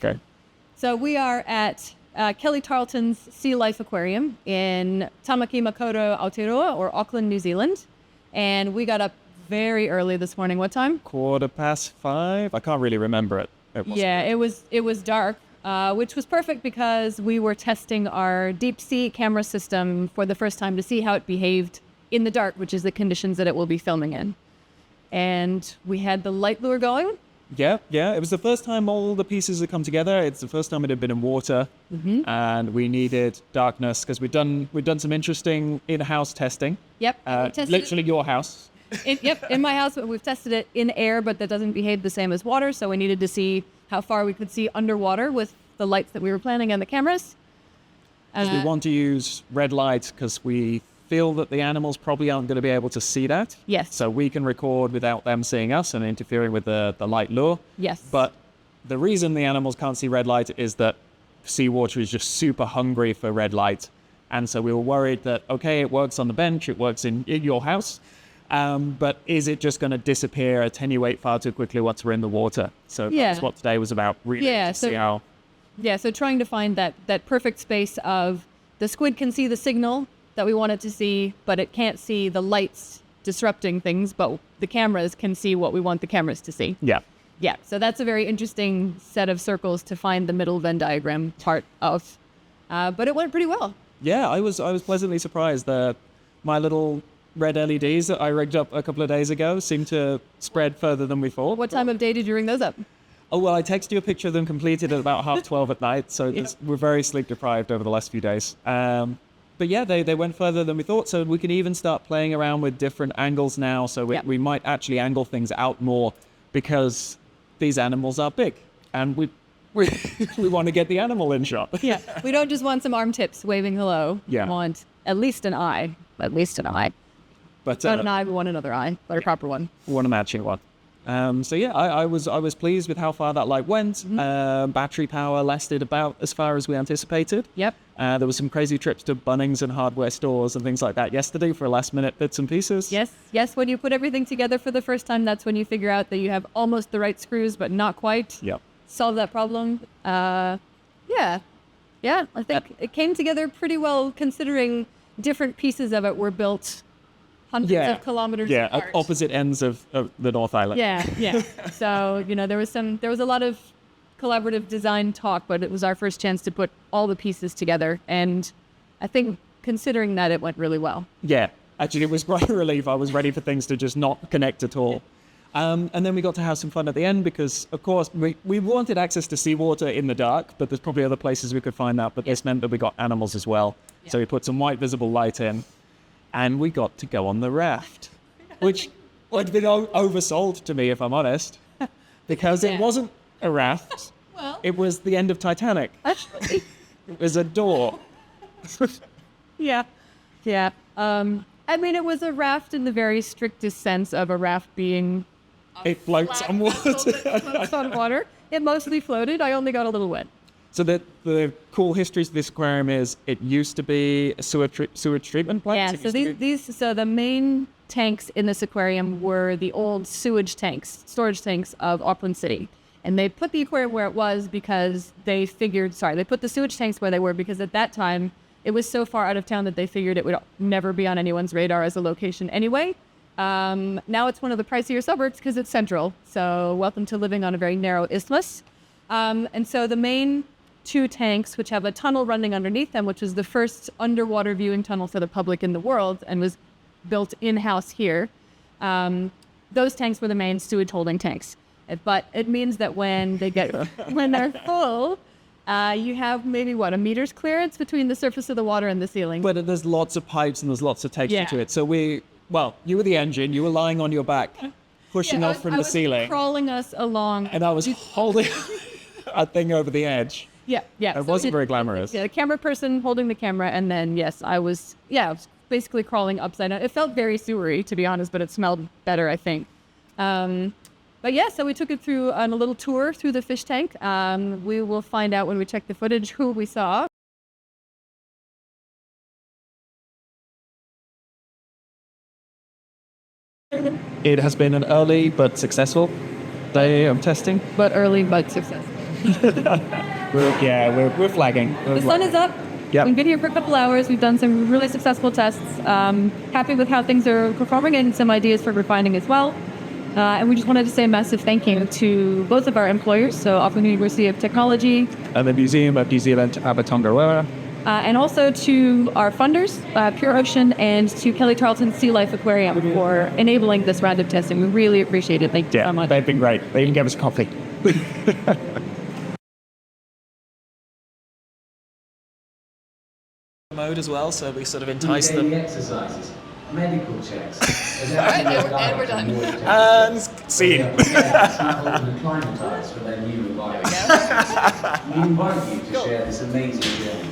Okay. So we are at Kelly Tarlton's Sea Life Aquarium in Tamaki Makaurau, Aotearoa, or Auckland, New Zealand. And we got up very early this morning. What time? 5:15. I can't really remember it. It was dark, which was perfect because we were testing our deep sea camera system for the first time to see how it behaved in the dark, which is the conditions that it will be filming in. And we had the light lure going. Yeah. It was the first time all the pieces had come together. It's the first time it had been in water, and we needed darkness because we'd done some interesting in-house testing. Yep. Literally your house. In my house, we've tested it in air, but that doesn't behave the same as water. So we needed to see how far we could see underwater with the lights that we were planning on the cameras. We want to use red light because we feel that the animals probably aren't going to be able to see that. Yes. So we can record without them seeing us and interfering with the light lure. Yes. But the reason the animals can't see red light is that seawater is just super hungry for red light. And so we were worried that, okay, it works on the bench, it works in your house, but is it just going to disappear, attenuate far too quickly once we're in the water? So that's what today was about, really, to see how... Yeah, so trying to find that perfect space of the squid can see the signal that we want it to see, but it can't see the lights disrupting things, but the cameras can see what we want the cameras to see. Yeah. Yeah, so that's a very interesting set of circles to find the middle Venn diagram part of. But it went pretty well. Yeah, I was pleasantly surprised that my little red LEDs that I rigged up a couple of days ago seemed to spread further than we thought. What time of day did you ring those up? Oh, well, I texted you a picture of them completed at about 12:30 at night, so we're very sleep deprived over the last few days. But yeah, they went further than we thought, so we can even start playing around with different angles now, so we might actually angle things out more because these animals are big, and we want to get the animal in shot. Yeah, we don't just want some arm tips waving hello. Yeah. We want at least an eye. But not an eye, we want another eye, but a proper one. We want a matching one. So yeah, I was pleased with how far that light went. Battery power lasted about as far as we anticipated. Yep. There was some crazy trips to Bunnings and hardware stores and things like that yesterday for last minute bits and pieces. Yes. When you put everything together for the first time, that's when you figure out that you have almost the right screws, but not quite. Yep. Solve that problem. Yeah. I think it came together pretty well considering different pieces of it were built hundreds of kilometers apart. At opposite ends of the North Island. Yeah. So, there was a lot of collaborative design talk, but it was our first chance to put all the pieces together. And I think considering that, it went really well. Yeah, actually it was quite a relief. I was ready for things to just not connect at all. And then we got to have some fun at the end because, of course, we wanted access to seawater in the dark, but there's probably other places we could find that. But this meant that we got animals as well. Yeah. So we put some white visible light in. And we got to go on the raft, which had been oversold to me, if I'm honest, because it wasn't a raft. Well, it was the end of Titanic. Actually, it was a door. Yeah. It was a raft in the very strictest sense of a raft being. It floats on water. Floats on water. It mostly floated. I only got a little wet. So the cool history of this aquarium is it used to be a sewage treatment plant. Yeah, so the main tanks in this aquarium were the old storage tanks of Auckland City. And they put the aquarium where it was because they put the sewage tanks where they were because at that time it was so far out of town that they figured it would never be on anyone's radar as a location anyway. Now it's one of the pricier suburbs because it's central. So welcome to living on a very narrow isthmus. And so the main two tanks, which have a tunnel running underneath them, which was the first underwater viewing tunnel for the public in the world and was built in-house here. Those tanks were the main sewage holding tanks. But it means that when they're full, you have maybe a meter's clearance between the surface of the water and the ceiling. But there's lots of pipes and there's lots of texture to it. So you were the engine, you were lying on your back, pushing off from the ceiling. Crawling us along. And I was holding a thing over the edge. Yeah. It wasn't very glamorous. The camera person holding the camera, and then, I was basically crawling upside down. It felt very sewery, to be honest, but it smelled better, I think. So we took it through on a little tour through the fish tank. We will find out when we check the footage who we saw. It has been an early but successful day of testing. But early but successful. We're flagging. The sun is up. Yep. We've been here for a couple hours. We've done some really successful tests. Happy with how things are performing and some ideas for refining as well. And we just wanted to say a massive thank you to both of our employers, so Auckland University of Technology. And the Museum of New Zealand, Tongarewa. And also to our funders, Pure Ocean, and to Kelly Tarlton Sea Life Aquarium for enabling this round of testing. We really appreciate it. Thank you so much. They've been great. They even gave us coffee. Mode as well, so we sort of entice them. Exercises, medical checks. And we're done. And scene. Acclimatise for their new environment. We invite you to share this amazing journey.